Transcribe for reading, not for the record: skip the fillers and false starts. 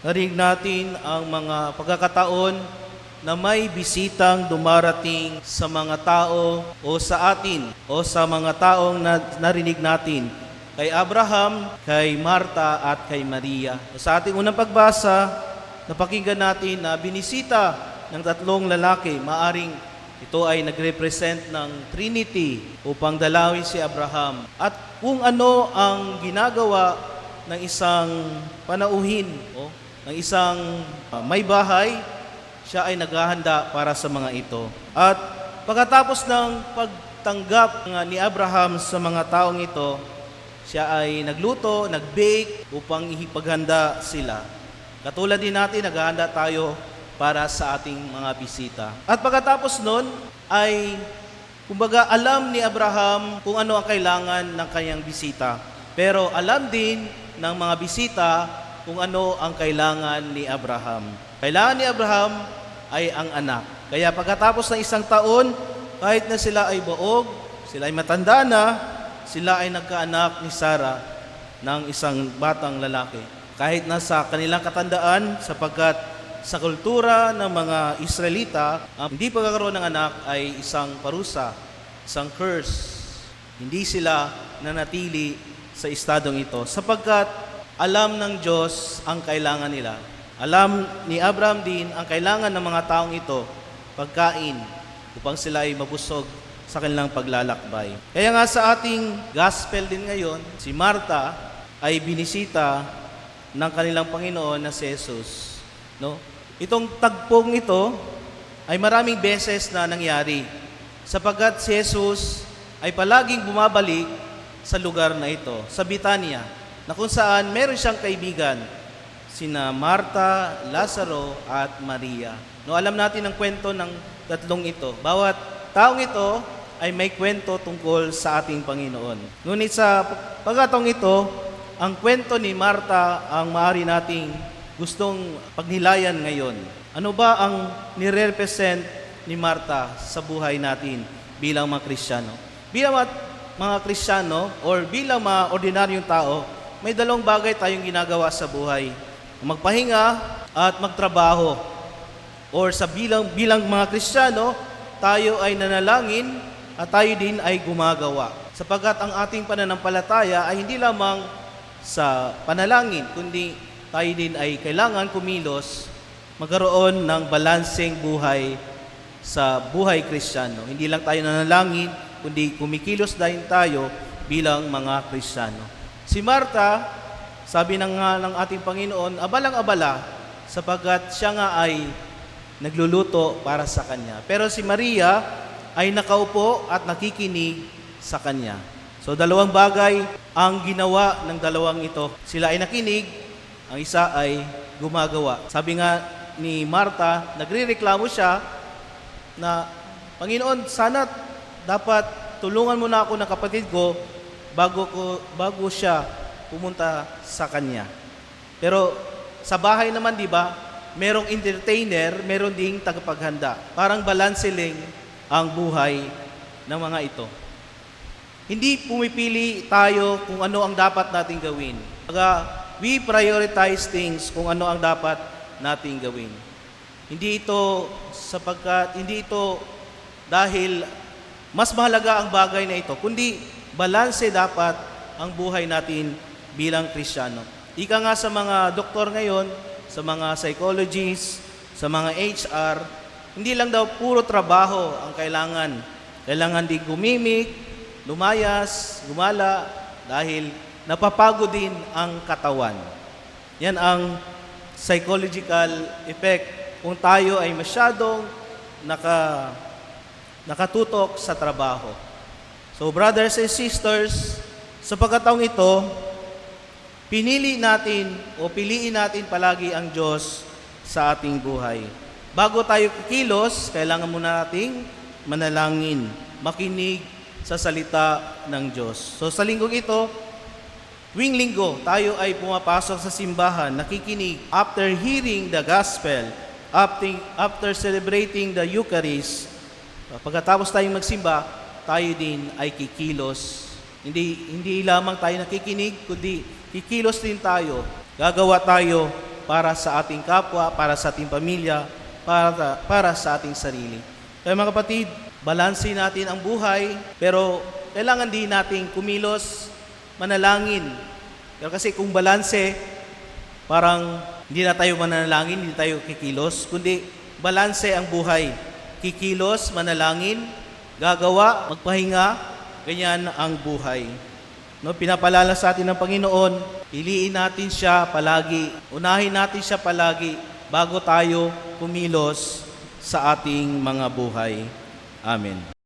Narinig natin ang mga pagkakataon na may bisitang dumarating sa mga tao o sa atin o sa mga taong narinig natin kay Abraham, kay Marta at kay Maria. Sa ating unang pagbasa, napakinggan natin na binisita ng tatlong lalaki. Maaring ito ay nagrepresent ng Trinity upang dalawin si Abraham. At kung ano ang ginagawa ng isang panauhin o ng isang may bahay, siya ay naghahanda para sa mga ito. At pagkatapos ng pagtanggap ni Abraham sa mga taong ito, siya ay nagluto, nag-bake upang ipaghanda sila. Katulad din natin, naghahanda tayo para sa ating mga bisita. At pagkatapos nun ay, kumbaga, alam ni Abraham kung ano ang kailangan ng kanyang bisita. Pero alam din ng mga bisita kung ano ang kailangan ni Abraham. Kailangan ni Abraham ay ang anak. Kaya pagkatapos ng isang taon, kahit na sila ay buog, sila ay matanda na, sila ay nagkaanak ni Sarah ng isang batang lalaki. Kahit na sa kanilang katandaan, sapagkat sa kultura ng mga Israelita, ang hindi pagkakaroon ng anak ay isang parusa, isang curse. Hindi sila nanatili sa estadong ito, sapagkat alam ng Diyos ang kailangan nila. Alam ni Abraham din ang kailangan ng mga taong ito, pagkain, upang sila ay mabusog sa kanilang paglalakbay. Kaya nga sa ating gospel din ngayon, si Marta ay binisita ng kanilang Panginoon na si Jesus. No? Itong tagpong ito ay maraming beses na nangyari, sapagkat si Jesus ay palaging bumabalik sa lugar na ito, sa Bitanya, na kung saan meron siyang kaibigan, sina Marta, Lazaro, at Maria. No, alam natin ang kwento ng tatlong ito. Bawat taong ito ay may kwento tungkol sa ating Panginoon. Ngunit sa pagkataong ito, ang kwento ni Marta ang maaari nating gustong pagnilayan ngayon. Ano ba ang nire-represent ni Marta sa buhay natin bilang mga Kristiyano? Bilang mga Kristiyano or bilang mga ordinaryong tao, may dalawang bagay tayong ginagawa sa buhay. Magpahinga at magtrabaho. Or sa bilang mga Kristiyano, tayo ay nanalangin at tayo din ay gumagawa. Sapagkat ang ating pananampalataya ay hindi lamang sa panalangin, kundi tayo din ay kailangan kumilos, magkaroon ng balanseng buhay sa buhay Kristiyano. Hindi lang tayo nanalangin, kundi kumikilos din tayo bilang mga Kristiyano. Si Marta, sabi ng ating Panginoon, abalang-abala sapagkat siya nga ay nagluluto para sa Kanya. Pero si Maria ay nakaupo at nakikinig sa Kanya. So dalawang bagay ang ginawa ng dalawang ito. Sila ay nakinig, ang isa ay gumagawa. Sabi nga ni Marta, nagrereklamo siya na, Panginoon, sana dapat tulungan mo na ako ng kapatid ko bago siya pumunta sa kanya. Pero sa bahay naman, di ba, merong entertainer, meron ding tagapaghanda. Parang balanseling ang buhay ng mga ito. Hindi pumipili tayo kung ano ang dapat nating gawin. We prioritize things kung ano ang dapat nating gawin. Hindi ito dahil mas mahalaga ang bagay na ito, kundi balanse dapat ang buhay natin bilang Kristiyano. Ika nga sa mga doktor ngayon, sa mga psychologists, sa mga HR, hindi lang daw puro trabaho ang kailangan. Kailangan din gumimik, lumayas, gumala, dahil napapagod din ang katawan. Yan ang psychological effect kung tayo ay masyadong nakatutok sa trabaho. So brothers and sisters, sa pagkataong ito, piliin natin palagi ang Diyos sa ating buhay. Bago tayo kikilos, kailangan muna nating manalangin, makinig sa salita ng Diyos. So sa linggong ito, tuwing linggo, tayo ay pumapasok sa simbahan, nakikinig after hearing the gospel, after celebrating the Eucharist. Pagkatapos tayong magsimba, tayo din ay kikilos. Hindi lamang tayo nakikinig, kundi kikilos din tayo. Gagawa tayo para sa ating kapwa, para sa ating pamilya, para sa ating sarili. Kaya mga kapatid, balanse natin ang buhay, pero kailangan din nating kumilos, manalangin. Pero kasi kung balanse, parang hindi na tayo manalangin, hindi tayo kikilos, kundi balanse ang buhay. Kikilos, manalangin, gagawa, magpahinga, ganyan ang buhay. No, pinapalala sa atin ng Panginoon, piliin natin siya palagi, unahin natin siya palagi bago tayo kumilos sa ating mga buhay. Amen.